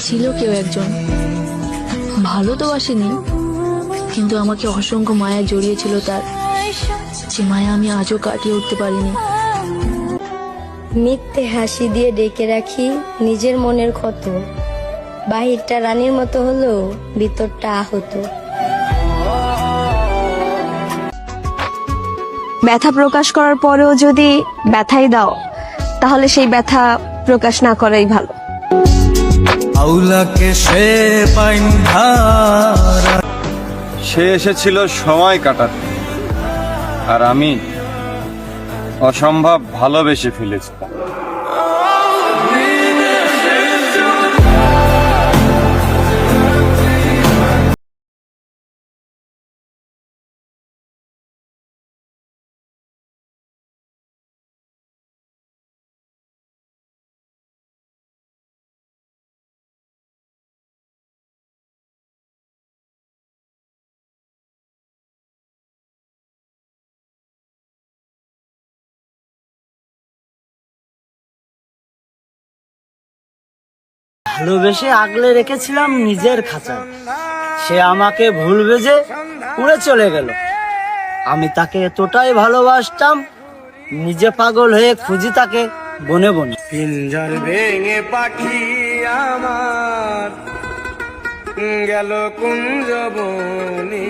ছিল কেউ একজন, ভালো তো বাসেনি, কিন্তু আমাকে অসংখ্য মায়া জড়িয়েছিল তার, যে মায়া আমি আজও কাটিয়ে উঠতে পারিনি। মিথ্যে হাসি দিয়ে ডেকে রাখি নিজের মনের ক্ষত, বাহিরটা রানীর মতো হলেও ভিতরটা আহত। ব্যথা প্রকাশ করার পরেও যদি ব্যথাই দাও, তাহলে সেই ব্যথা প্রকাশ না করাই ভালো। সে এসেছিল সময় কাটাতে, আর আমি অসম্ভব ভালোবেসে ফেলেছিলাম। ভালোবেসে আগলে রেখেছিলাম নিজের খাঁচায়, সে আমাকে ভুল বুঝে উড়ে চলে গেল। আমি তাকে এতটাই ভালোবাসতাম, নিজে পাগল হয়ে খুঁজি তাকে বনে বনে। পিঞ্জর ভেঙে পাখি আমার গেল কুঞ্জ বনে।